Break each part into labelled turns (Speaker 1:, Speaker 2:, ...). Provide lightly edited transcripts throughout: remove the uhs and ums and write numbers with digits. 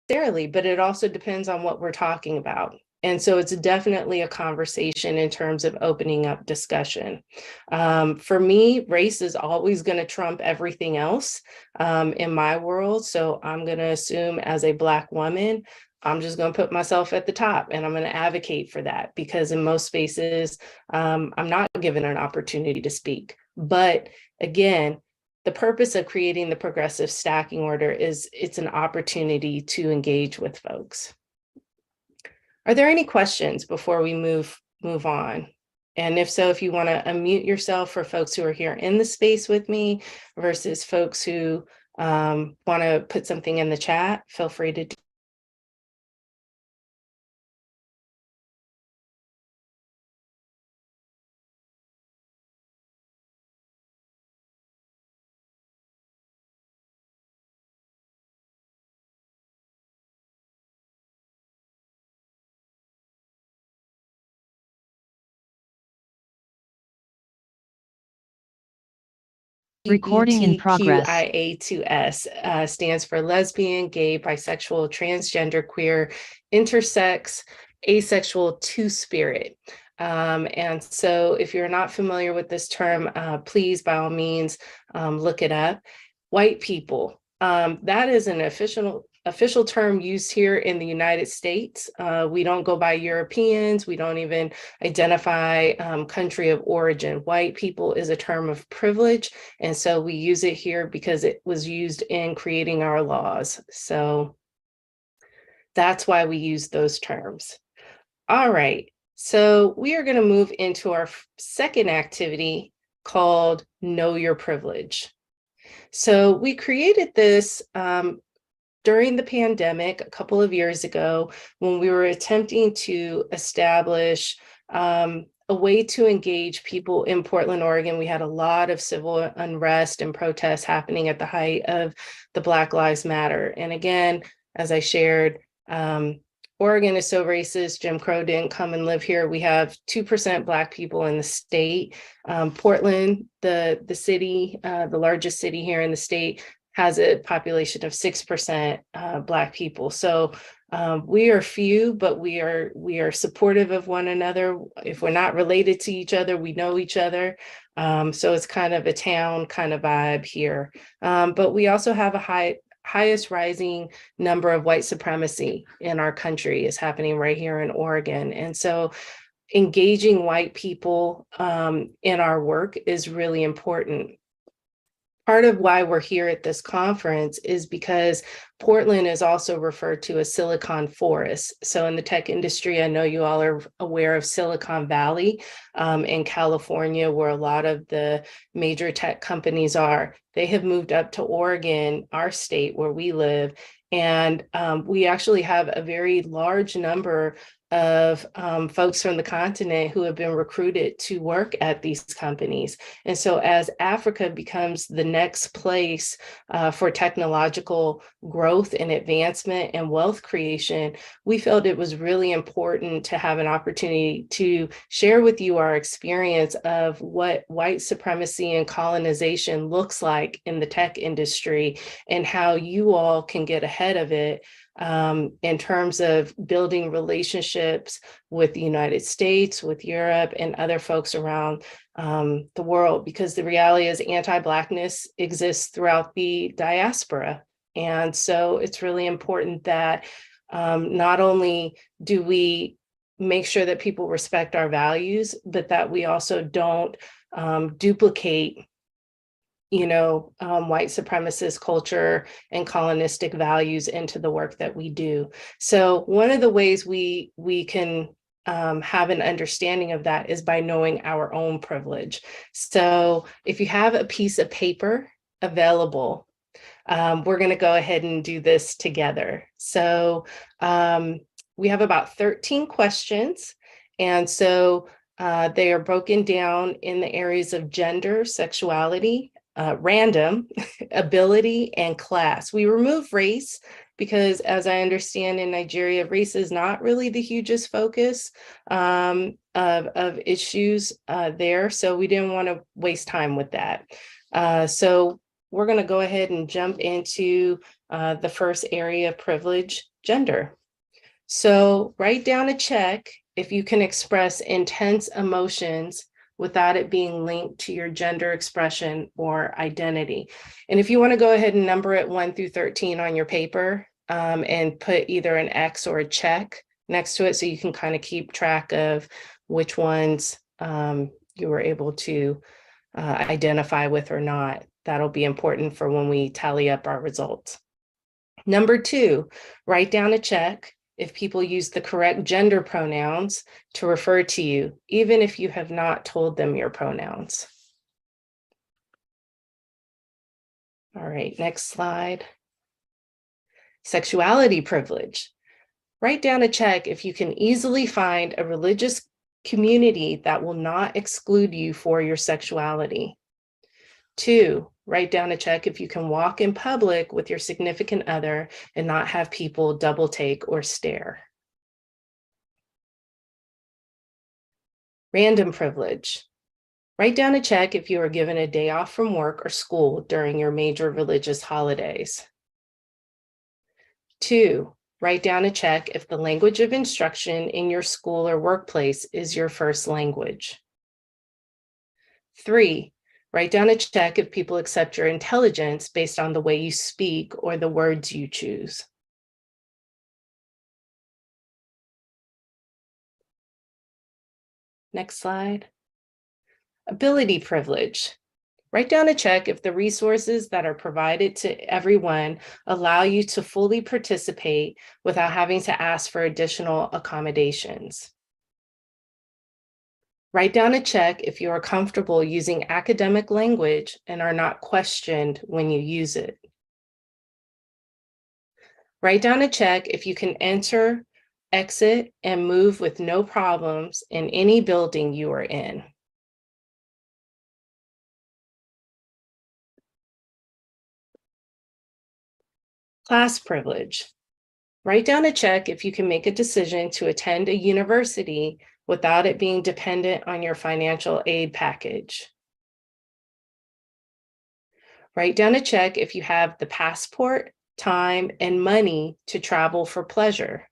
Speaker 1: necessarily, but it also depends on what we're talking about. And so it's definitely a conversation in terms of opening up discussion. For me, race is always going to trump everything else in my world. So I'm going to assume as a Black woman, I'm just going to put myself at the top and I'm going to advocate for that, because in most spaces, I'm not given an opportunity to speak. But again, the purpose of creating the progressive stacking order is it's an opportunity to engage with folks. Are there any questions before we move on? And if so, if you want to unmute yourself for folks who are here in the space with me versus folks who want to put something in the chat, feel free to do.
Speaker 2: Recording in progress.
Speaker 1: LGBTQIA2S stands for lesbian, gay, bisexual, transgender, queer, intersex, asexual, two-spirit. And so if you're not familiar with this term, please, by all means, look it up. White people, that is an official term used here in the United States. We don't go by Europeans. We don't even identify country of origin. White people is a term of privilege. And so we use it here because it was used in creating our laws. So that's why we use those terms. All right. So we are going to move into our second activity called Know Your Privilege. So we created this during the pandemic a couple of years ago when we were attempting to establish a way to engage people in Portland, Oregon. We had a lot of civil unrest and protests happening at the height of the Black Lives Matter. And again, as I shared, Oregon is so racist. Jim Crow didn't come and live here. We have 2% Black people in the state. Portland, the city, the largest city here in the state, has a population of 6% Black people. So we are few, but we are supportive of one another. If we're not related to each other, we know each other. So it's kind of a town kind of vibe here. But we also have a highest rising number of white supremacy in our country is happening right here in Oregon. And so engaging white people in our work is really important. Part of why we're here at this conference is because Portland is also referred to as Silicon Forest. So in the tech industry, I know you all are aware of Silicon Valley in California, where a lot of the major tech companies are. They have moved up to Oregon, our state where we live, and we actually have a very large number of folks from the continent who have been recruited to work at these companies. And so as Africa becomes the next place for technological growth and advancement and wealth creation, we felt it was really important to have an opportunity to share with you our experience of what white supremacy and colonization looks like in the tech industry and how you all can get ahead of it in terms of building relationships with the United States, with Europe, and other folks around the world, because the reality is anti-Blackness exists throughout the diaspora. And so it's really important that not only do we make sure that people respect our values, but that we also don't duplicate white supremacist culture and colonistic values into the work that we do. So one of the ways we can have an understanding of that is by knowing our own privilege. So if you have a piece of paper available, we're going to go ahead and do this together. So we have about 13 questions. And so they are broken down in the areas of gender, sexuality, random, ability, and class. We remove race because, as I understand in Nigeria, race is not really the hugest focus of issues there. So we didn't want to waste time with that. So we're going to go ahead and jump into the first area of privilege, gender. So write down a check if you can express intense emotions without it being linked to your gender expression or identity. And if you want to go ahead and number it 1 through 13 on your paper and put either an X or a check next to it so you can kind of keep track of which ones you were able to identify with or not. That'll be important for when we tally up our results. Number 2, write down a check if people use the correct gender pronouns to refer to you, even if you have not told them your pronouns. All right, next slide. Sexuality privilege. Write down a check if you can easily find a religious community that will not exclude you for your sexuality. 2, write down a check if you can walk in public with your significant other and not have people double take or stare. Random privilege. Write down a check if you are given a day off from work or school during your major religious holidays. 2, write down a check if the language of instruction in your school or workplace is your first language. 3, write down a check if people accept your intelligence based on the way you speak or the words you choose. Next slide. Ability privilege. Write down a check if the resources that are provided to everyone allow you to fully participate without having to ask for additional accommodations. Write down a check if you are comfortable using academic language and are not questioned when you use it. Write down a check if you can enter, exit, and move with no problems in any building you are in. Class privilege. Write down a check if you can make a decision to attend a university without it being dependent on your financial aid package. Write down a check if you have the passport, time, and money to travel for pleasure.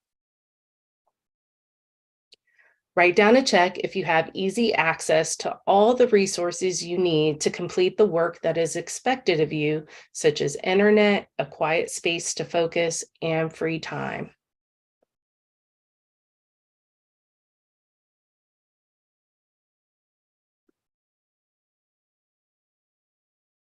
Speaker 1: Write down a check if you have easy access to all the resources you need to complete the work that is expected of you, such as internet, a quiet space to focus, and free time.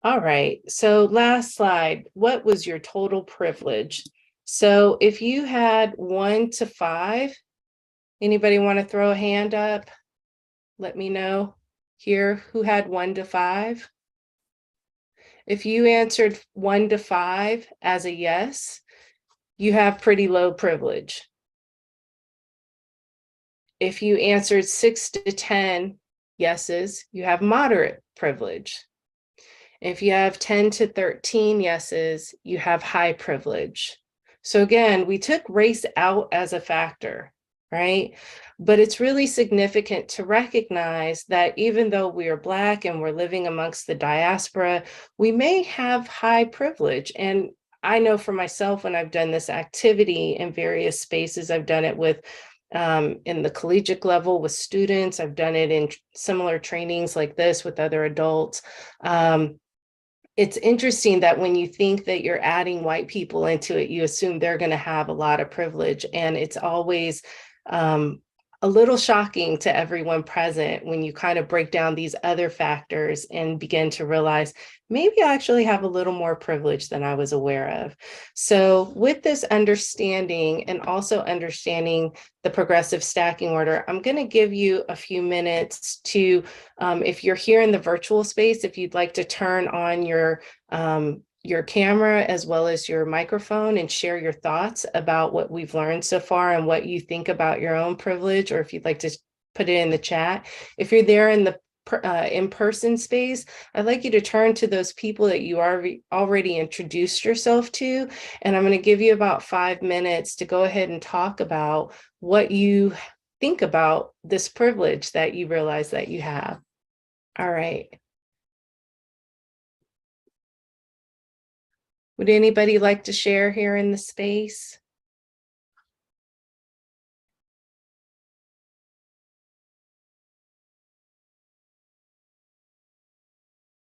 Speaker 1: All right, so last slide, what was your total privilege? So if you had 1 to 5, anybody want to throw a hand up? Let me know here who had 1 to 5. If you answered 1 to 5 as a yes, you have pretty low privilege. If you answered 6 to 10 yeses, you have moderate privilege. If you have 10 to 13 yeses, you have high privilege. So again, we took race out as a factor, right? But it's really significant to recognize that even though we are Black and we're living amongst the diaspora, we may have high privilege. And I know for myself, when I've done this activity in various spaces, I've done it with in the collegiate level with students, I've done it in similar trainings like this with other adults. It's interesting that when you think that you're adding white people into it, you assume they're going to have a lot of privilege. And it's always a little shocking to everyone present when you kind of break down these other factors and begin to realize, maybe I actually have a little more privilege than I was aware of. So with this understanding and also understanding the progressive stacking order, I'm going to give you a few minutes to, if you're here in the virtual space, if you'd like to turn on your camera as well as your microphone and share your thoughts about what we've learned so far and what you think about your own privilege, or if you'd like to put it in the chat. If you're there in the in-person space, I'd like you to turn to those people that you already introduced yourself to, and I'm going to give you about 5 minutes to go ahead and talk about what you think about this privilege that you realize that you have. All right. Would anybody like to share here in the space?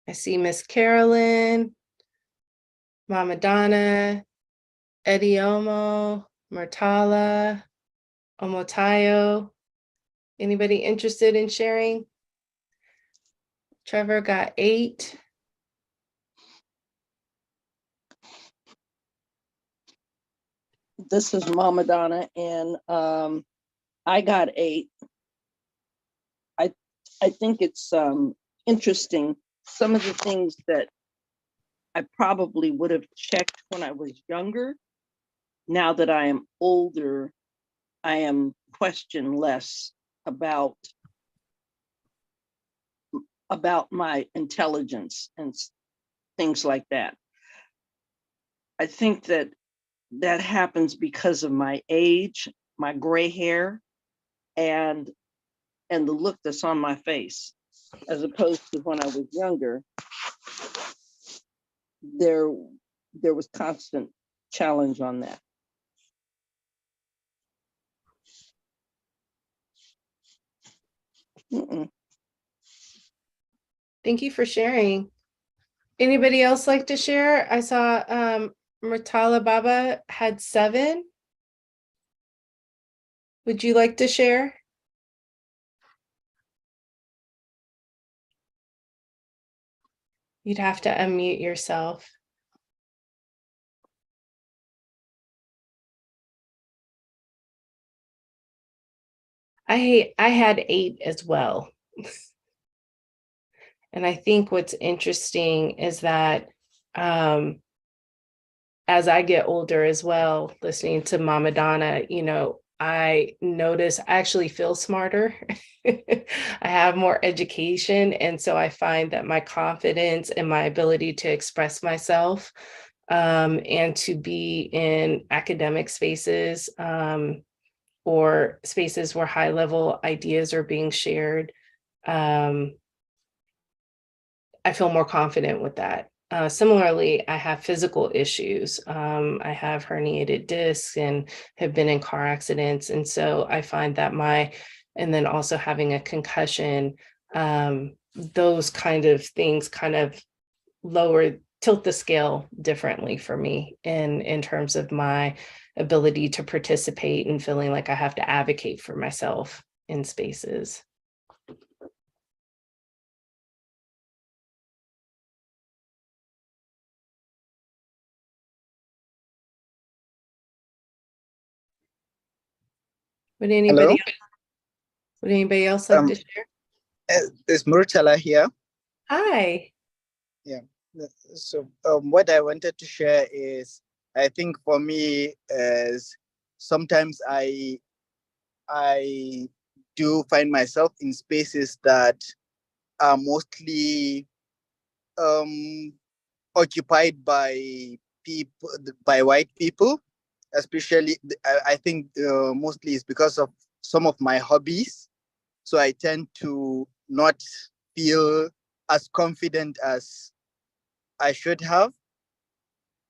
Speaker 1: I see Miss Carolyn, Mama Donna, Ediomo, Murtala, Omotayo. Anybody interested in sharing? Trevor got 8.
Speaker 3: This is Mama Donna, and I got 8. I think it's interesting. Some of the things that I probably would have checked when I was younger, now that I am older, I am question less about my intelligence and things like that. I think that happens because of my age, my gray hair, and the look that's on my face, as opposed to when I was younger, there was constant challenge on that.
Speaker 1: Thank you for sharing. Anybody else like to share? I saw Murtala Baba had 7. Would you like to share? You'd have to unmute yourself. I had 8 as well. And I think what's interesting is that as I get older as well, listening to Mama Donna, you know, I notice I actually feel smarter. I have more education. And so I find that my confidence and my ability to express myself and to be in academic spaces or spaces where high level ideas are being shared, I feel more confident with that. Similarly, I have physical issues. I have herniated discs and have been in car accidents. And so I find that and then also having a concussion, those kind of things kind of tilt the scale differently for me in terms of my ability to participate and feeling like I have to advocate for myself in spaces. Would anybody else like to share?
Speaker 4: Is Murtala here?
Speaker 1: Hi.
Speaker 4: Yeah. So what I wanted to share is, I think for me, is sometimes I do find myself in spaces that are mostly occupied by white people, especially. I think mostly it's because of some of my hobbies. So I tend to not feel as confident as I should have.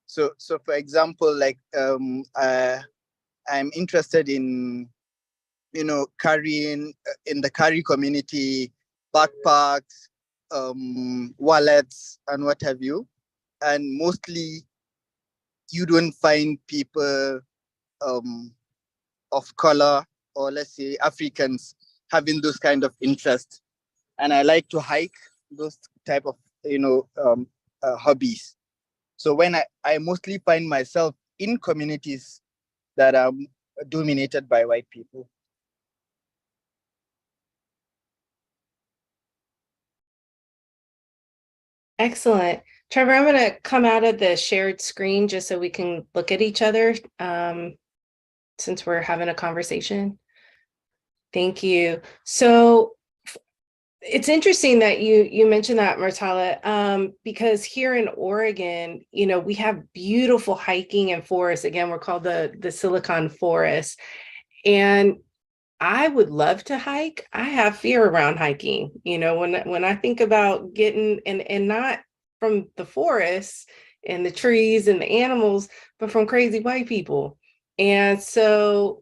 Speaker 4: So for example, like I'm interested in, carrying in the carry community, backpacks, wallets, and what have you. And mostly you don't find people of color, or let's say Africans, having those kind of interests. And I like to hike, those type of hobbies. So when I mostly find myself in communities that are dominated by white people.
Speaker 1: Excellent. Trevor, I'm going to come out of the shared screen just so we can look at each other since we're having a conversation. Thank you. So it's interesting that you mentioned that, Murtala, because here in Oregon, we have beautiful hiking and forests. Again, we're called the Silicon Forest. And I would love to hike. I have fear around hiking. When I think about getting and not from the forest, and the trees and the animals, but from crazy white people. And so,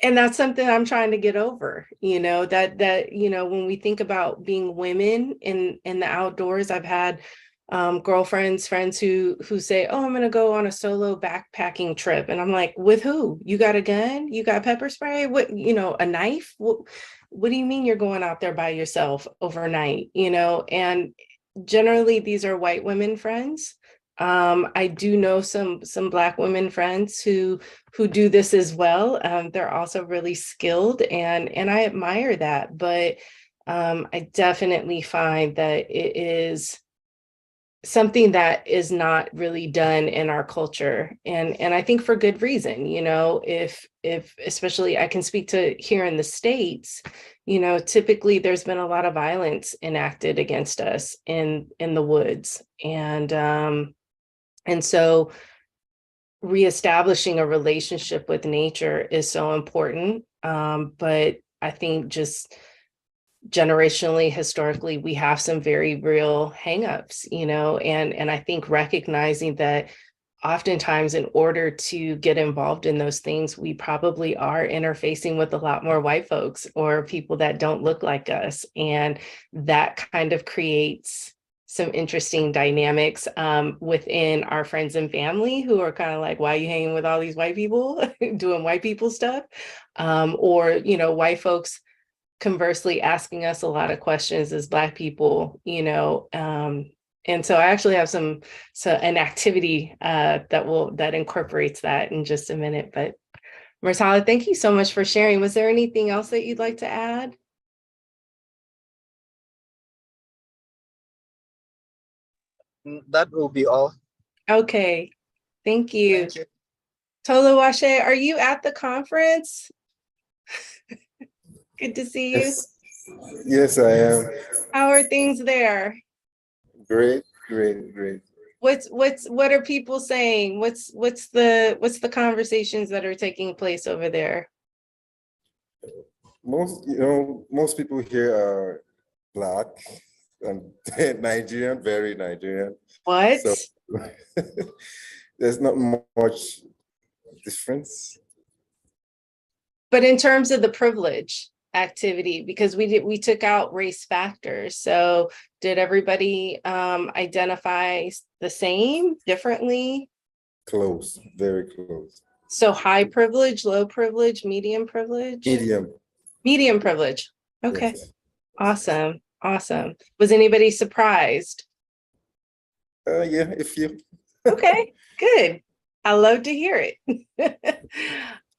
Speaker 1: and that's something I'm trying to get over, when we think about being women in the outdoors. I've had girlfriends, friends who say, oh, I'm going to go on a solo backpacking trip. And I'm like, with who? You got a gun? You got pepper spray? What, a knife? What do you mean you're going out there by yourself overnight? And generally these are white women friends. I do know some Black women friends who do this as well. They're also really skilled, and I admire that. But I definitely find that it is something that is not really done in our culture, and I think for good reason. If especially I can speak to here in the States, typically there's been a lot of violence enacted against us in the woods, and so reestablishing a relationship with nature is so important. But I think just generationally, historically, we have some very real hangups, and I think recognizing that oftentimes in order to get involved in those things, we probably are interfacing with a lot more white folks or people that don't look like us. And that kind of creates some interesting dynamics within our friends and family who are kind of like, why are you hanging with all these white people doing white people stuff? Or, white folks conversely asking us a lot of questions as Black people, and so I actually have an activity that incorporates that in just a minute. But Myrtala, thank you so much for sharing. Was there anything else that you'd like to add?
Speaker 4: That will be all.
Speaker 1: Okay, thank you.
Speaker 4: Thank you.
Speaker 1: Toluwashe, are you at the conference? Good to see you.
Speaker 5: Yes, I am.
Speaker 1: How are things there?
Speaker 5: Great.
Speaker 1: What are people saying? What's the conversations that are taking place over there?
Speaker 5: Most people here are Black and Nigerian, very Nigerian.
Speaker 1: What?
Speaker 5: So there's not much difference.
Speaker 1: But in terms of the privilege activity, because we took out race factors. So did everybody identify the same, differently?
Speaker 5: Close, very close.
Speaker 1: So high privilege, low privilege, medium privilege? Medium privilege. Okay.
Speaker 5: Yes.
Speaker 1: Awesome. Was anybody surprised?
Speaker 5: Yeah, a few.
Speaker 1: Okay, good. I love to hear it.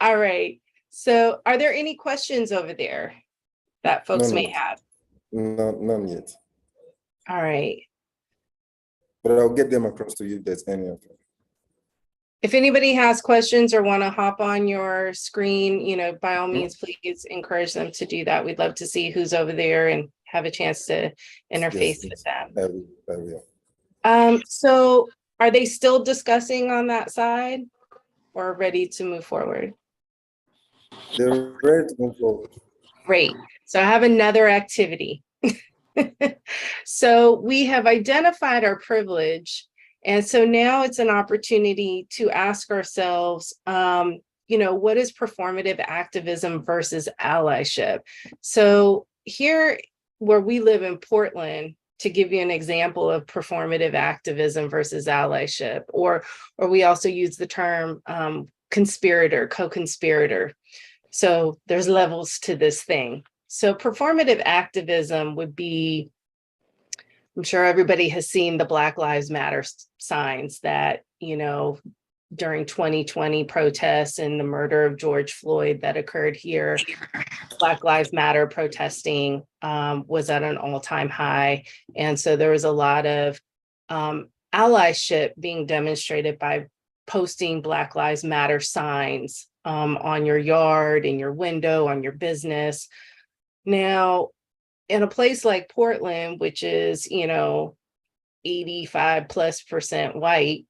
Speaker 1: All right. So are there any questions over there that folks may have?
Speaker 5: None yet.
Speaker 1: All right.
Speaker 5: But I'll get them across to you if there's any of them.
Speaker 1: If anybody has questions or want to hop on your screen, by all means, please encourage them to do that. We'd love to see who's over there and have a chance to interface with them.
Speaker 5: I will.
Speaker 1: So are they still discussing on that side or ready to move forward?
Speaker 5: They're ready to move forward.
Speaker 1: Great. So I have another activity. So we have identified our privilege. And so now it's an opportunity to ask ourselves, what is performative activism versus allyship? So here where we live in Portland, to give you an example of performative activism versus allyship, or we also use the term conspirator, co-conspirator. So there's levels to this thing. So performative activism would be, I'm sure everybody has seen the Black Lives Matter signs that, during 2020 protests and the murder of George Floyd that occurred here, Black Lives Matter protesting was at an all-time high. And so there was a lot of allyship being demonstrated by posting Black Lives Matter signs on your yard, in your window, on your business. Now, in a place like Portland, which is, 85+% white,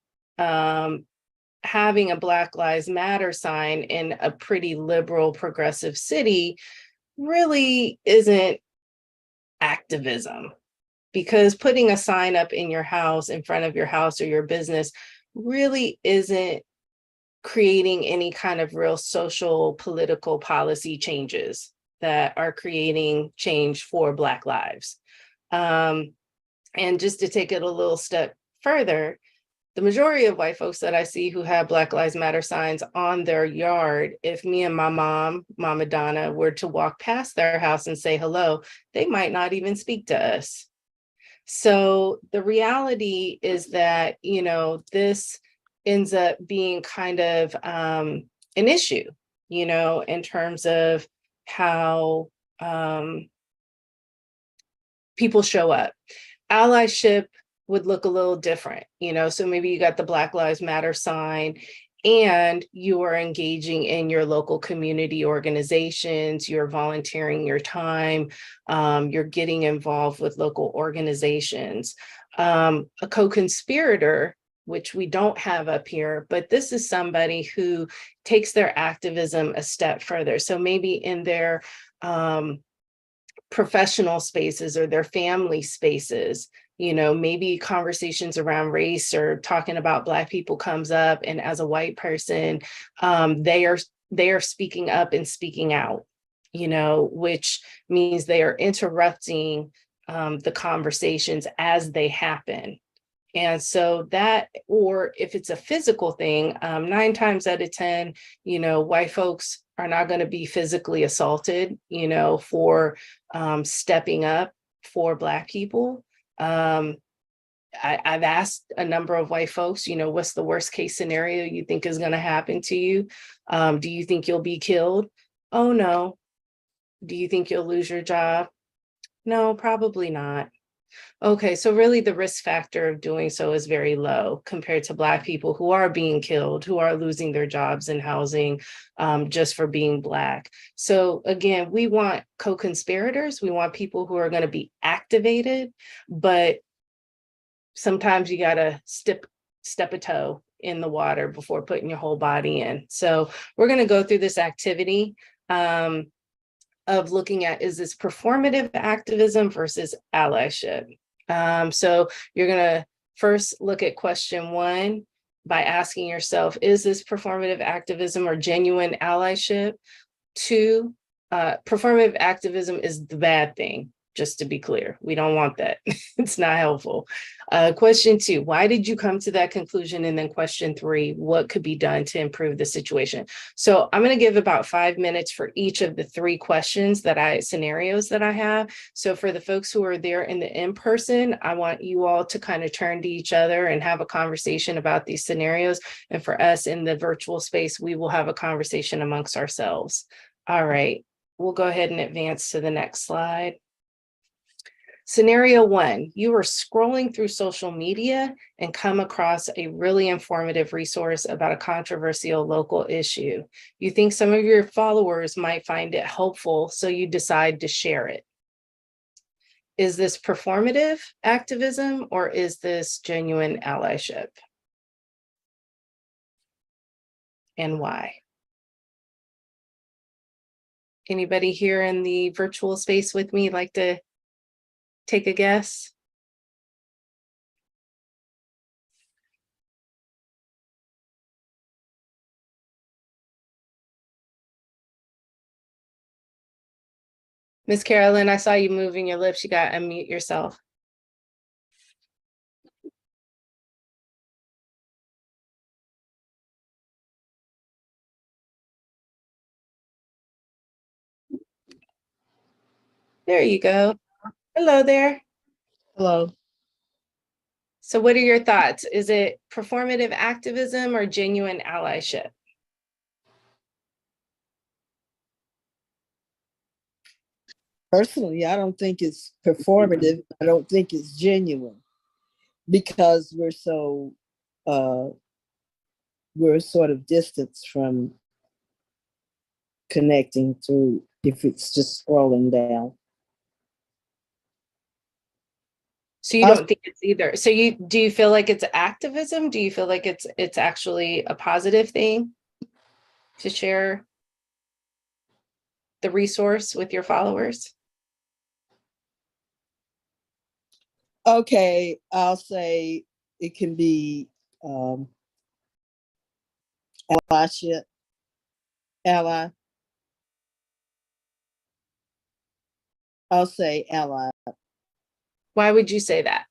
Speaker 1: having a Black Lives Matter sign in a pretty liberal, progressive city really isn't activism. because putting a sign up in your house, in front of your house or your business, really isn't creating any kind of real social, political policy changes that are creating change for Black lives. And just to take it a little step further, the majority of white folks that I see who have Black Lives Matter signs on their yard, if me and my mom, Mama Donna, were to walk past their house and say hello, they might not even speak to us. So the reality is that, you know, this ends up being kind of an issue, you know, in terms of how people show up. Allyship would look a little different, you know, so maybe you got the Black Lives Matter sign and you are engaging in your local community organizations, you're volunteering your time, you're getting involved with local organizations. A co-conspirator, which we don't have up here, but this is somebody who takes their activism a step further. So maybe in their professional spaces or their family spaces, you know, maybe conversations around race or talking about Black people comes up, and as a white person, they are speaking up and speaking out, you know, which means they are interrupting the conversations as they happen. And so that, or if it's a physical thing, 9 times out of 10, you know, white folks are not going to be physically assaulted, you know, for stepping up for Black people. I've asked a number of white folks, you know, what's the worst case scenario you think is going to happen to you? Do you think you'll be killed? Oh, no. Do you think you'll lose your job? No, probably not. Okay, so really the risk factor of doing so is very low compared to Black people who are being killed, who are losing their jobs and housing just for being Black. So again, we want co-conspirators. We want people who are going to be activated, but sometimes you got to step a toe in the water before putting your whole body in. So we're going to go through this activity of looking at, is this performative activism versus allyship? So you're going to first look at question 1 by asking yourself, is this performative activism or genuine allyship? 2, performative activism is the bad thing, just to be clear. We don't want that. It's not helpful. Question 2, why did you come to that conclusion? And then question 3, what could be done to improve the situation? So I'm going to give about 5 minutes for each of the 3 questions scenarios that I have. So for the folks who are there in the in-person, I want you all to kind of turn to each other and have a conversation about these scenarios. And for us in the virtual space, we will have a conversation amongst ourselves. All right, we'll go ahead and advance to the next slide. Scenario 1, you are scrolling through social media and come across a really informative resource about a controversial local issue. You think some of your followers might find it helpful, so you decide to share it. Is this performative activism or is this genuine allyship? And why? Anybody here in the virtual space with me like to take a guess? Miss Carolyn, I saw you moving your lips. You got to unmute yourself. There you go. Hello there.
Speaker 6: Hello.
Speaker 1: So what are your thoughts? Is it performative activism or genuine allyship?
Speaker 6: Personally, I don't think it's performative. I don't think it's genuine because we're sort of distanced from connecting through if it's just scrolling down.
Speaker 1: So you don't think it's either. So do you feel like it's activism? Do you feel like it's actually a positive thing to share the resource with your followers?
Speaker 6: Okay, I'll say it can be allyship, ally. I'll say ally.
Speaker 1: Why would you say that?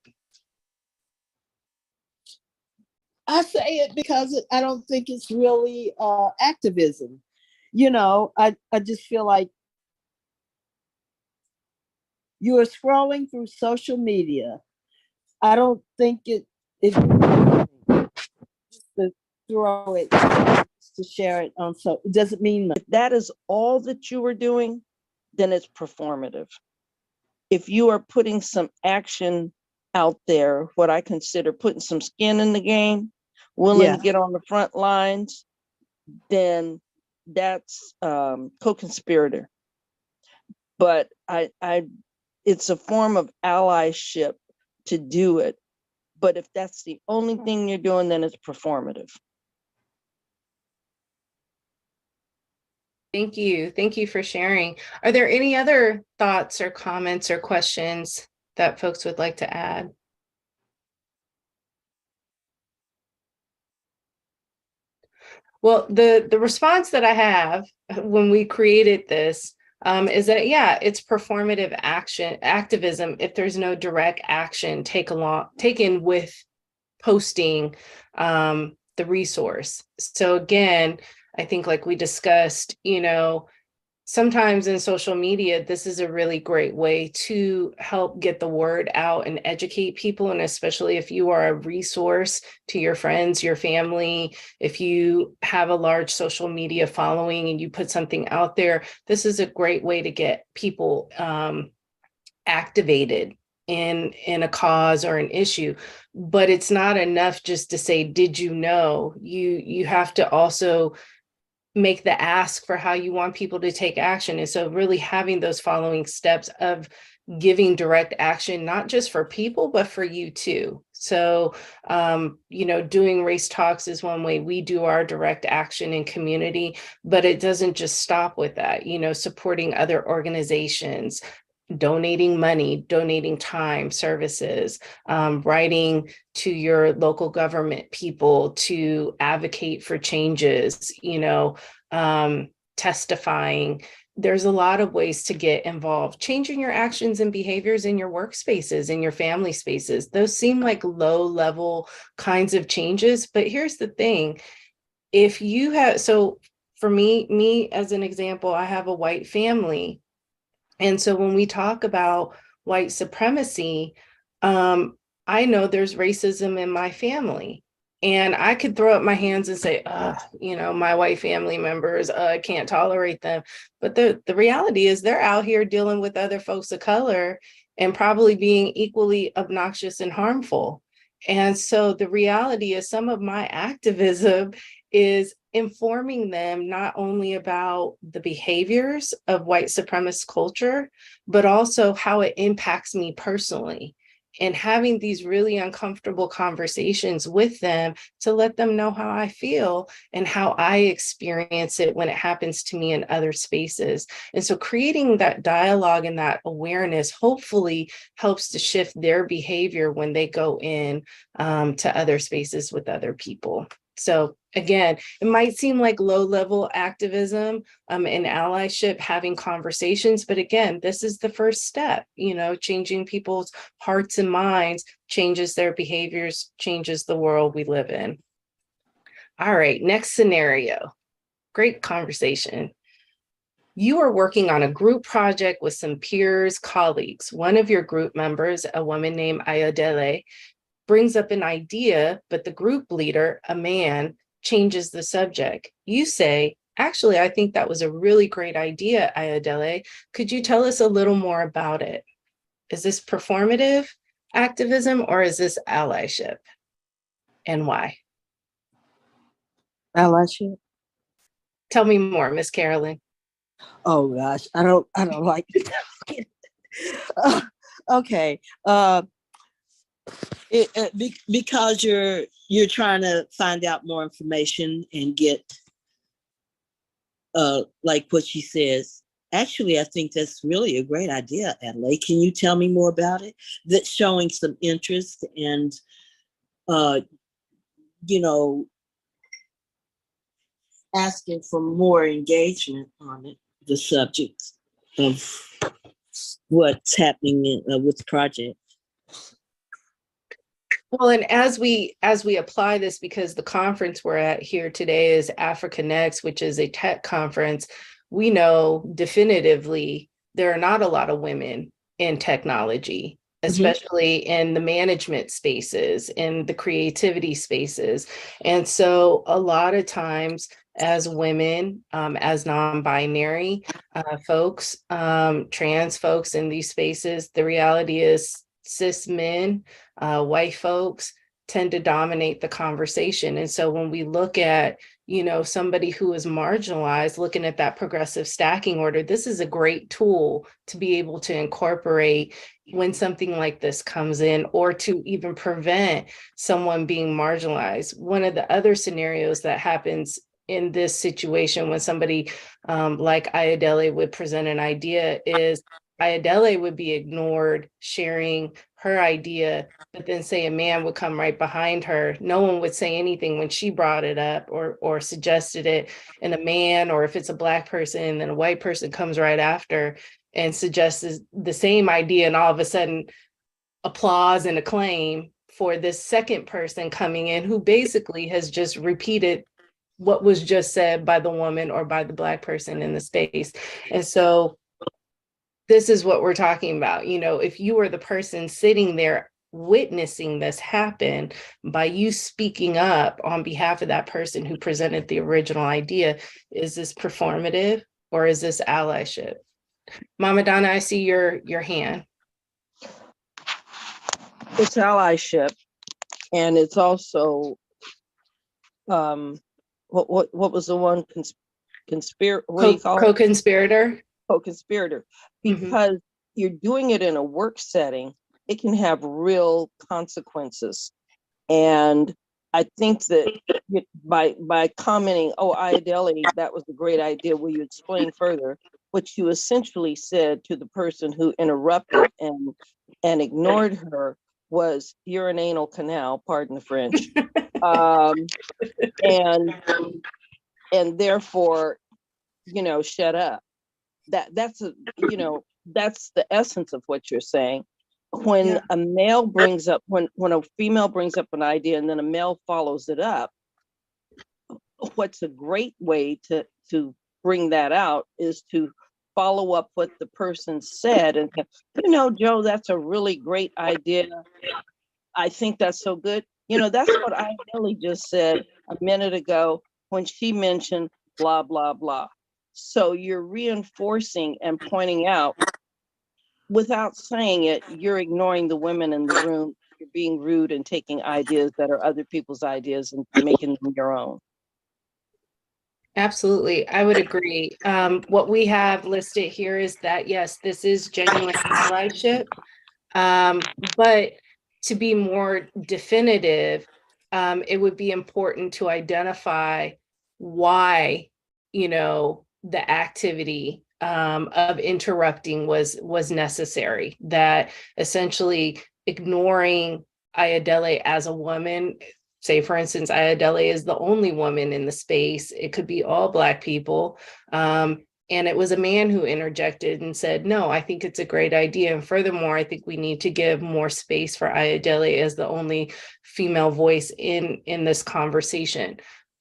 Speaker 6: I say it because I don't think it's really activism. You know, I just feel like you are scrolling through social media. I don't think it to throw it to share it on, so it doesn't mean much.
Speaker 3: If that is all that you are doing, then it's performative. If you are putting some action out there, what I consider putting some skin in the game, willing to get on the front lines, then that's co-conspirator. But it's a form of allyship to do it. But if that's the only thing you're doing, then it's performative.
Speaker 1: Thank you. Thank you for sharing. Are there any other thoughts or comments or questions that folks would like to add? Well, the response that I have when we created this is that, yeah, it's performative activism if there's no direct action taken with posting the resource. So again, I think like we discussed, you know, sometimes in social media, this is a really great way to help get the word out and educate people. And especially if you are a resource to your friends, your family, if you have a large social media following and you put something out there, this is a great way to get people activated in a cause or an issue. But it's not enough just to say, did you know? You have to also make the ask for how you want people to take action. And so really having those following steps of giving direct action, not just for people, but for you too. So, you know, doing race talks is one way we do our direct action in community, but it doesn't just stop with that, you know, supporting other organizations, donating money, donating time, services, writing to your local government people to advocate for changes, you know, testifying. There's a lot of ways to get involved, changing your actions and behaviors in your workspaces, in your family spaces. Those seem like low level kinds of changes, but here's the thing. If you have, so for me as an example, I have a white family. And so when we talk about white supremacy, I know there's racism in my family. And I could throw up my hands and say, you know, my white family members, I can't tolerate them. But the reality is they're out here dealing with other folks of color and probably being equally obnoxious and harmful. And so the reality is some of my activism is informing them not only about the behaviors of white supremacist culture, but also how it impacts me personally. And having these really uncomfortable conversations with them to let them know how I feel and how I experience it when it happens to me in other spaces. And so creating that dialogue and that awareness hopefully helps to shift their behavior when they go in to other spaces with other people. So again, it might seem like low-level activism and allyship, having conversations, but again, this is the first step, you know, changing people's hearts and minds, changes their behaviors, changes the world we live in. All right, next scenario. Great conversation. You are working on a group project with some peers, colleagues. One of your group members, a woman named Ayodele, brings up an idea, but the group leader, a man, changes the subject. You say, actually, I think that was a really great idea, Ayodele. Could you tell us a little more about it? Is this performative activism or is this allyship? And why?
Speaker 6: Allyship.
Speaker 1: Tell me more, Miss Carolyn.
Speaker 6: Oh gosh, I don't like it. Okay. Because you're trying to find out more information and get like what she says, Actually, I think that's really a great idea, Adelaide. Can you tell me more about it? That's showing some interest and, you know, asking for more engagement on it, the subject of what's happening with the project.
Speaker 1: Well, and as we apply this, because the conference we're at here today is Africa Next, which is a tech conference, we know definitively there are not a lot of women in technology, especially in the management spaces, in the creativity spaces. And so a lot of times as women, as non-binary folks, trans folks in these spaces, the reality is cis men, white folks tend to dominate the conversation. And so when we look at, you know, somebody who is marginalized, looking at that progressive stacking order, this is a great tool to be able to incorporate when something like this comes in, or to even prevent someone being marginalized. One of the other scenarios that happens in this situation when somebody like Ayodele would present an idea is Ayodele would be ignored sharing her idea, but then say a man would come right behind her. No one would say anything when she brought it up or suggested it. And a man, or if it's a Black person, then a white person comes right after and suggests the same idea, and all of a sudden applause and acclaim for this second person coming in who basically has just repeated what was just said by the woman or by the Black person in the space. And so this is what we're talking about. You know, if you were the person sitting there witnessing this happen, by you speaking up on behalf of that person who presented the original idea, is this performative or is this allyship? Mama Donna, I see your hand.
Speaker 3: It's allyship, and it's also what was the one
Speaker 1: co-conspirator?
Speaker 3: Co-conspirator, because you're doing it in a work setting, it can have real consequences. And I think that by commenting, oh, Ayodele, that was a great idea, will you explain further? What you essentially said to the person who interrupted and ignored her was, you're an anal canal, pardon the French. And therefore, you know, shut up. That's the essence of what you're saying. When a male brings up, when a female brings up an idea and then a male follows it up, what's a great way to bring that out is to follow up what the person said and say, you know, Joe, that's a really great idea. I think that's so good. You know, that's what I really just said a minute ago when she mentioned blah, blah, blah. So you're reinforcing and pointing out, without saying it, you're ignoring the women in the room. You're being rude and taking ideas that are other people's ideas and making them your own.
Speaker 1: Absolutely, I would agree. What we have listed here is that, yes, this is genuine allyship, but to be more definitive, it would be important to identify why, you know, the activity of interrupting was necessary. That essentially ignoring Ayodele as a woman, say for instance, Ayodele is the only woman in the space. It could be all Black people. And it was a man who interjected and said, no, I think it's a great idea. And furthermore, I think we need to give more space for Ayodele as the only female voice in this conversation.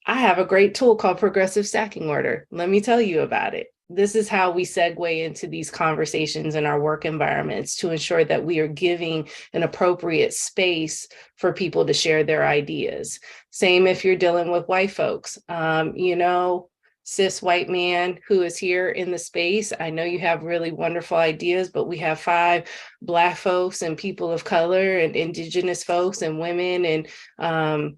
Speaker 1: I have a great tool called progressive stacking order. Let me tell you about it. This is how we segue into these conversations in our work environments to ensure that we are giving an appropriate space for people to share their ideas. Same if you're dealing with white folks. You know, cis white man who is here in the space, I know you have really wonderful ideas, but we have 5 Black folks and people of color and Indigenous folks and women and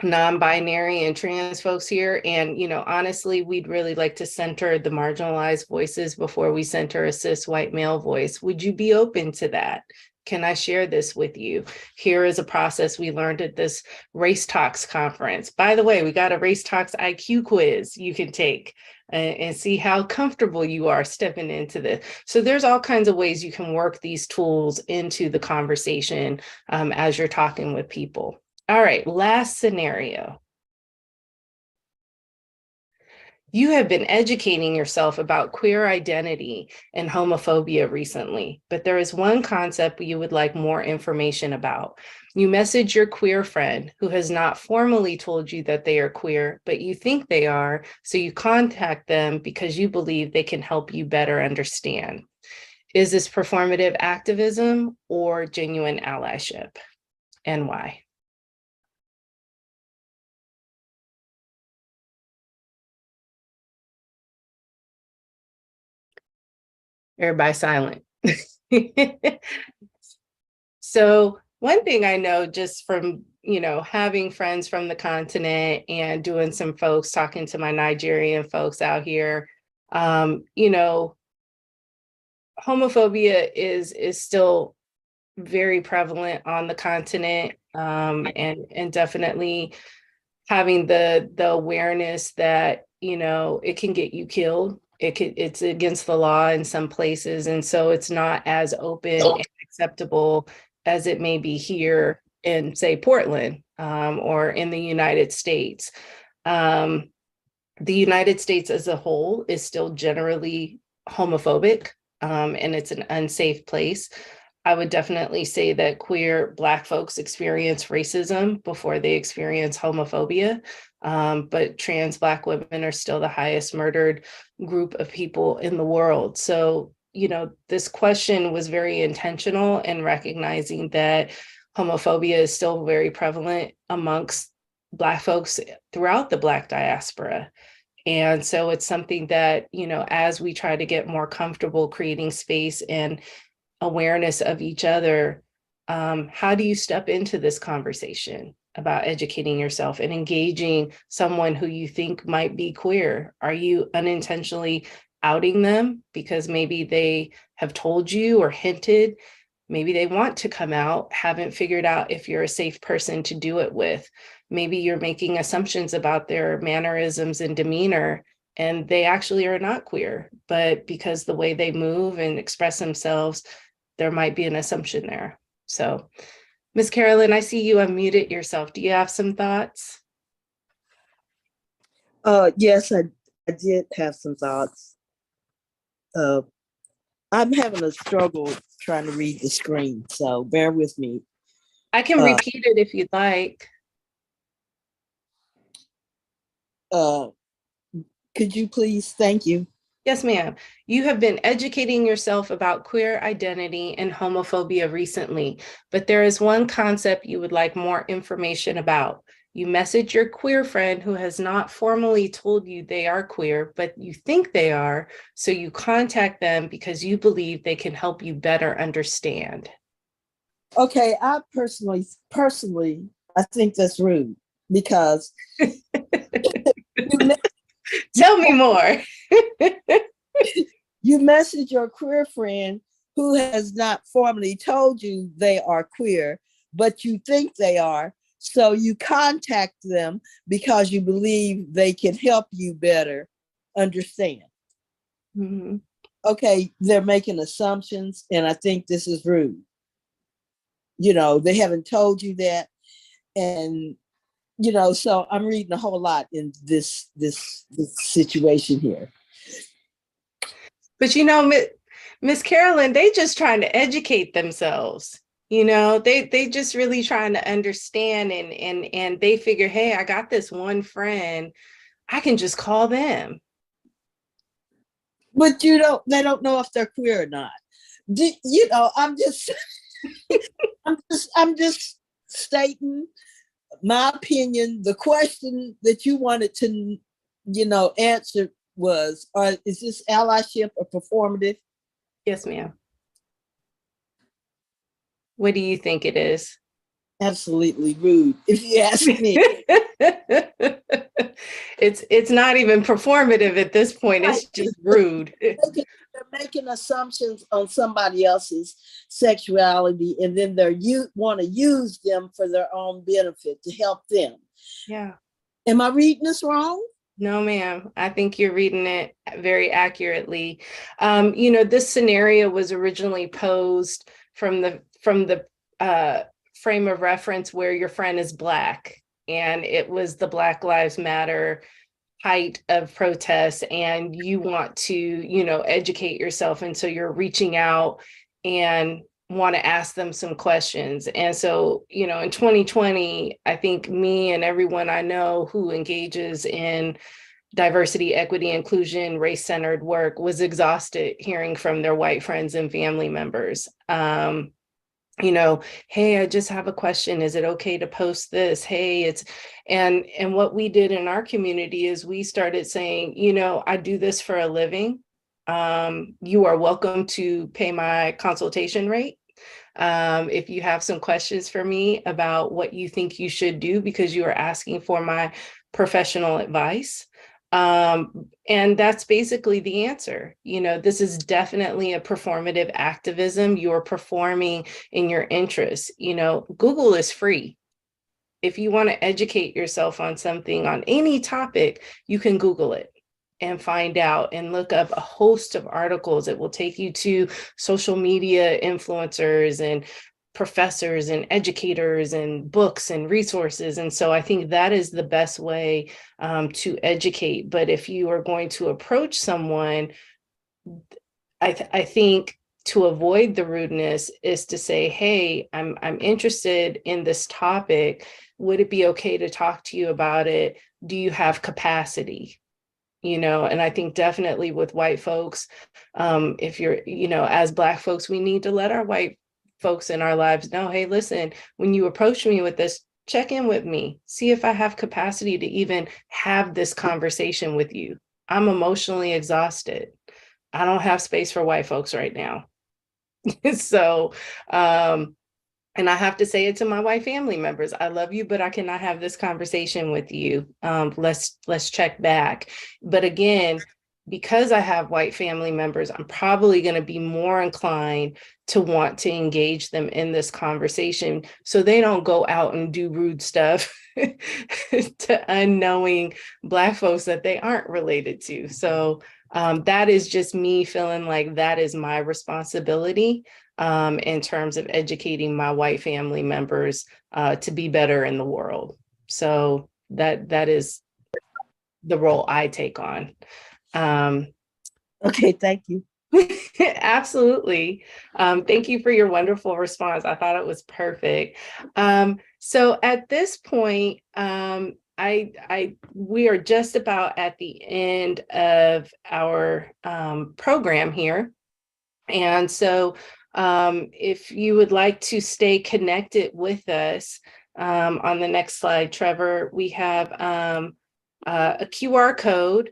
Speaker 1: non-binary and trans folks here. And, you know, honestly, we'd really like to center the marginalized voices before we center a cis white male voice. Would you be open to that? Can I share this with you? Here is a process we learned at this Race Talks conference. By the way, we got a Race Talks IQ quiz you can take and see how comfortable you are stepping into this. So there's all kinds of ways you can work these tools into the conversation as you're talking with people. All right, last scenario. You have been educating yourself about queer identity and homophobia recently, but there is one concept you would like more information about. You message your queer friend who has not formally told you that they are queer, but you think they are, so you contact them because you believe they can help you better understand. Is this performative activism or genuine allyship, and why? Everybody silent. So one thing I know just from, having friends from the continent and doing some folks, talking to my Nigerian folks out here, homophobia is still very prevalent on the continent, and definitely having the awareness that, it can get you killed. It's against the law in some places. And so it's not as open and acceptable as it may be here in, say, Portland, or in the United States. The United States as a whole is still generally homophobic, and it's an unsafe place. I would definitely say that queer Black folks experience racism before they experience homophobia, but trans Black women are still the highest murdered group of people in the world. So, this question was very intentional in recognizing that homophobia is still very prevalent amongst Black folks throughout the Black diaspora. And so it's something that, as we try to get more comfortable creating space and awareness of each other, how do you step into this conversation about educating yourself and engaging someone who you think might be queer? Are you unintentionally outing them because maybe they have told you or hinted? Maybe they want to come out, haven't figured out if you're a safe person to do it with. Maybe you're making assumptions about their mannerisms and demeanor, and they actually are not queer, but because the way they move and express themselves, there might be an assumption there. So, Ms. Carolyn, I see you unmuted yourself. Do you have some thoughts?
Speaker 6: Yes, I did have some thoughts. I'm having a struggle trying to read the screen, so bear with me.
Speaker 1: I can repeat it if you'd like.
Speaker 6: Could you please? Thank you.
Speaker 1: Yes, ma'am. You have been educating yourself about queer identity and homophobia recently, but there is one concept you would like more information about. You message your queer friend who has not formally told you they are queer, but you think they are, so you contact them because you believe they can help you better understand.
Speaker 6: Okay, I personally, I think that's rude because
Speaker 1: Tell me more.
Speaker 6: You message your queer friend who has not formally told you they are queer, but you think they are. So you contact them because you believe they can help you better understand.
Speaker 1: Mm-hmm.
Speaker 6: Okay, they're making assumptions, and I think this is rude. They haven't told you that. And so I'm reading a whole lot in this situation here.
Speaker 1: But Miss Carolyn, they just trying to educate themselves. They just really trying to understand, and they figure, hey, I got this one friend, I can just call them.
Speaker 6: But they don't know if they're queer or not. I'm just I'm just stating my opinion. The question that you wanted to, answer was, is this allyship or performative?
Speaker 1: Yes, ma'am. What do you think it is?
Speaker 6: Absolutely rude, if you ask me.
Speaker 1: It's not even performative at this point. It's just rude.
Speaker 6: they're making assumptions on somebody else's sexuality, and then you want to use them for their own benefit to help them.
Speaker 1: Yeah.
Speaker 6: Am I reading this wrong?
Speaker 1: No, ma'am. I think you're reading it very accurately. This scenario was originally posed from the frame of reference where your friend is Black, and it was the Black Lives Matter height of protests, and you want to, educate yourself. And so you're reaching out and want to ask them some questions. And so, in 2020, I think me and everyone I know who engages in diversity, equity, inclusion, race-centered work was exhausted hearing from their white friends and family members. Hey, I just have a question. Is it okay to post this? Hey, and what we did in our community is we started saying, I do this for a living. You are welcome to pay my consultation rate. If you have some questions for me about what you think you should do because you are asking for my professional advice. And that's basically the answer. This is definitely a performative activism. You're performing in your interests. Google is free. If you want to educate yourself on something, on any topic, you can Google it and find out and look up a host of articles. It will take you to social media influencers and professors and educators and books and resources. And so I think that is the best way to educate. But if you are going to approach someone, I think to avoid the rudeness is to say, hey, I'm interested in this topic. Would it be okay to talk to you about it? Do you have capacity? And I think definitely with white folks, if you're, as Black folks, we need to let our white folks in our lives know, hey, listen, when you approach me with this, check in with me, see if I have capacity to even have this conversation with you. I'm emotionally exhausted. I don't have space for white folks right now. So, and I have to say it to my white family members. I love you, but I cannot have this conversation with you. Let's check back. But again, because I have white family members, I'm probably going to be more inclined to want to engage them in this conversation so they don't go out and do rude stuff to unknowing Black folks that they aren't related to. So that is just me feeling like that is my responsibility in terms of educating my white family members to be better in the world. So that is the role I take on.
Speaker 6: Okay, thank you.
Speaker 1: Absolutely. Thank you for your wonderful response. I thought it was perfect. So at this point, we are just about at the end of our program here. And so if you would like to stay connected with us, on the next slide, Trevor, we have a QR code.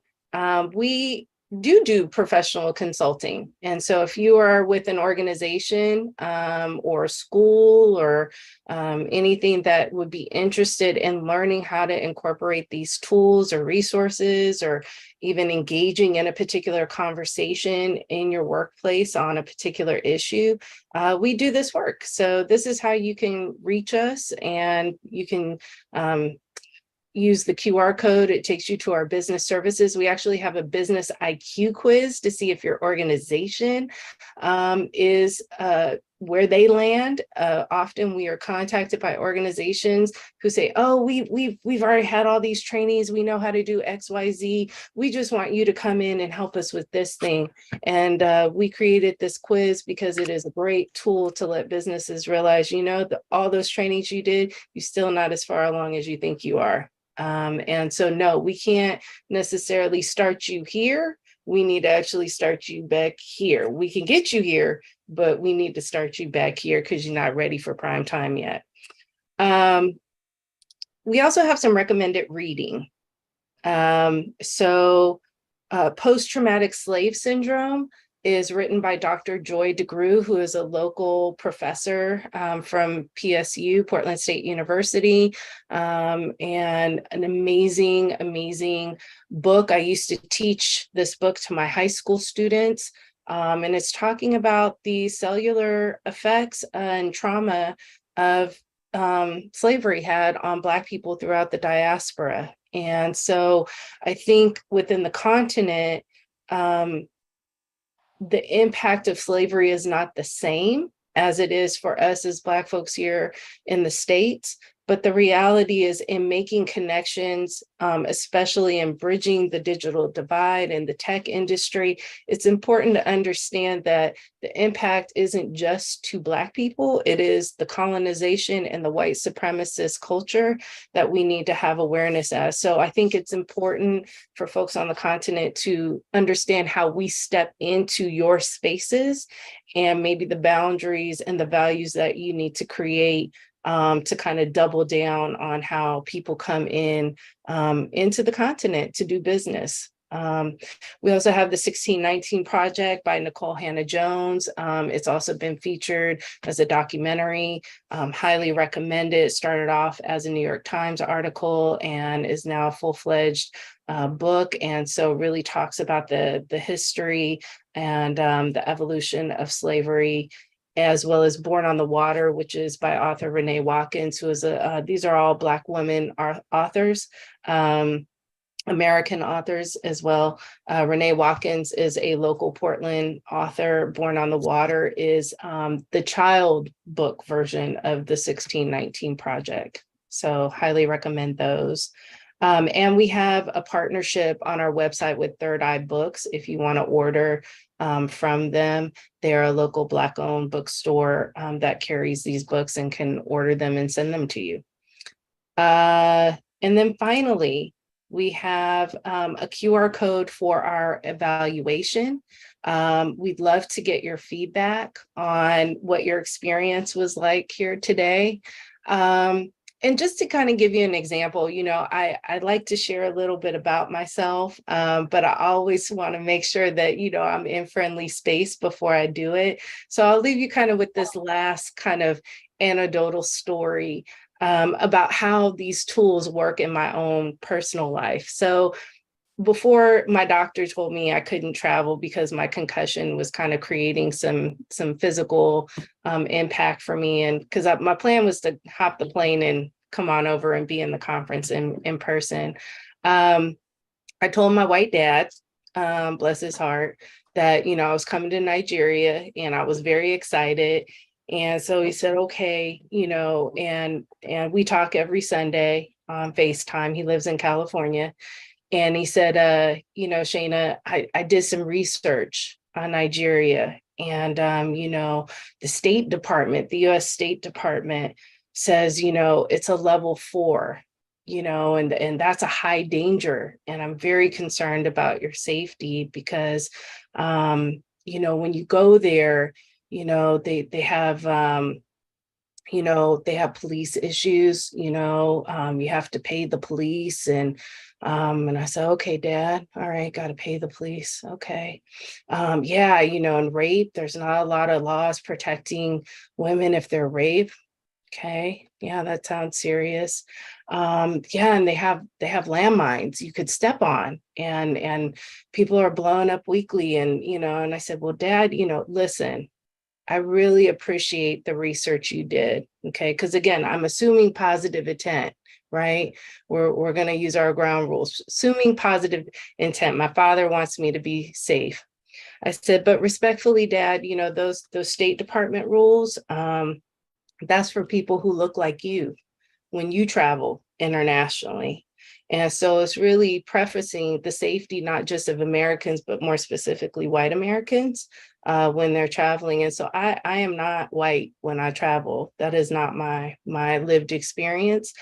Speaker 1: We do professional consulting. And so if you are with an organization or a school or anything that would be interested in learning how to incorporate these tools or resources, or even engaging in a particular conversation in your workplace on a particular issue, we do this work. So this is how you can reach us, and you can use the QR code. It takes you to our business services. We actually have a business IQ quiz to see if your organization is where they land. Often we are contacted by organizations who say, oh, we've already had all these trainings. We know how to do XYZ. We just want you to come in and help us with this thing. And we created this quiz because it is a great tool to let businesses realize, all those trainings you did, you're still not as far along as you think you are. And so, no, we can't necessarily start you here. We need to actually start you back here. We can get you here, but we need to start you back here because you're not ready for prime time yet. We also have some recommended reading. Post-traumatic slave syndrome is written by Dr. Joy DeGruy, who is a local professor from PSU, Portland State University, and an amazing, amazing book. I used to teach this book to my high school students And it's talking about the cellular effects and trauma of slavery had on Black people throughout the diaspora. And so I think within the continent, the impact of slavery is not the same as it is for us as Black folks here in the States. But the reality is, in making connections, especially in bridging the digital divide in the tech industry, it's important to understand that the impact isn't just to Black people. It is the colonization and the white supremacist culture that we need to have awareness as. So I think it's important for folks on the continent to understand how we step into your spaces and maybe the boundaries and the values that you need to create to kind of double down on how people come in into the continent to do business. We also have the 1619 Project by Nicole Hannah-Jones. It's also been featured as a documentary, highly recommended. Started off as a New York Times article and is now a full-fledged book. And so really talks about the history and the evolution of slavery, as well as Born on the Water, which is by author Renee Watkins, who is these are all Black women authors, American authors as well. Renee Watkins is a local Portland author. Born on the Water is the child book version of the 1619 Project. So highly recommend those. And we have a partnership on our website with Third Eye Books. If you want to order from them, they're a local Black-owned bookstore that carries these books and can order them and send them to you. And then finally, we have a QR code for our evaluation. We'd love to get your feedback on what your experience was like here today. And just to kind of give you an example, you know, I'd like to share a little bit about myself, but I always want to make sure that, you know, I'm in friendly space before I do it. So I'll leave you kind of with this last kind of anecdotal story about how these tools work in my own personal life. So before my doctor told me I couldn't travel because my concussion was kind of creating some physical impact for me, and because my plan was to hop the plane and come on over and be in the conference in person. I told my white dad, bless his heart, that, you know, I was coming to Nigeria and I was very excited. And so he said, okay, you know, and we talk every Sunday on FaceTime. He lives in California. And he said, you know, Shana, I did some research on Nigeria, and, you know, the State Department, the US State Department says, you know, it's a level 4, you know, and that's a high danger. And I'm very concerned about your safety because, you know, when you go there, you know, they have, you know, they have police issues, you know, you have to pay the police. And I said, okay, Dad, all right, got to pay the police. Okay. Yeah, you know, and rape, there's not a lot of laws protecting women if they're raped. Okay. Yeah, that sounds serious. Yeah, and they have landmines you could step on, and people are blown up weekly. And, you know, and I said, well, Dad, you know, listen, I really appreciate the research you did. Okay. Because again, I'm assuming positive intent, right? We're going to use our ground rules, assuming positive intent. My father wants me to be safe. I said, but respectfully, Dad, you know, those State Department rules, that's for people who look like you when you travel internationally. And so it's really prefacing the safety, not just of Americans, but more specifically white Americans when they're traveling. And so I am not white when I travel. That is not my lived experience.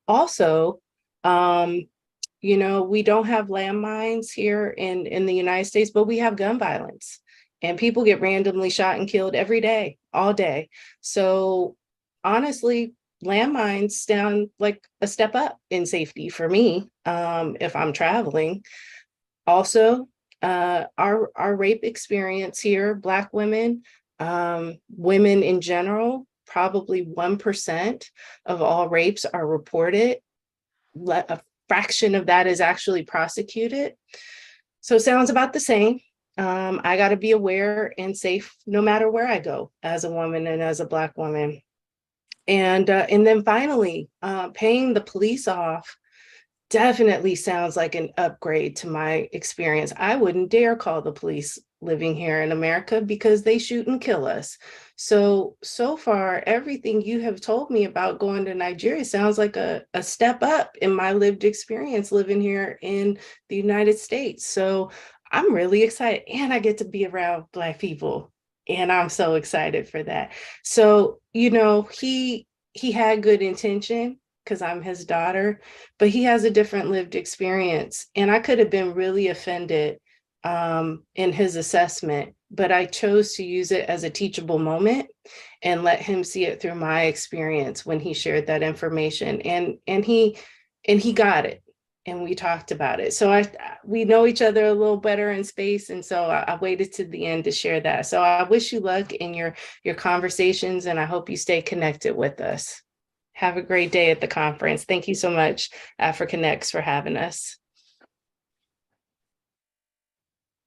Speaker 1: Also, you know, we don't have landmines here in the United States, but we have gun violence, and people get randomly shot and killed every day, all day. So honestly, landmines sound like a step up in safety for me if I'm traveling. Also, our rape experience here, Black women, women in general, probably 1% of all rapes are reported. A fraction of that is actually prosecuted. So it sounds about the same. I got to be aware and safe no matter where I go as a woman and as a Black woman. And then finally, paying the police off definitely sounds like an upgrade to my experience. I wouldn't dare call the police living here in America because they shoot and kill us. So far, everything you have told me about going to Nigeria sounds like a step up in my lived experience living here in the United States. So I'm really excited, and I get to be around Black people, and I'm so excited for that. So, he had good intention because I'm his daughter, but he has a different lived experience. And I could have been really offended in his assessment, but I chose to use it as a teachable moment and let him see it through my experience when he shared that information. And he got it. And we talked about it. So we know each other a little better in space. And so I waited to the end to share that. So I wish you luck in your conversations, and I hope you stay connected with us. Have a great day at the conference. Thank you so much, AfricaNext, for having us.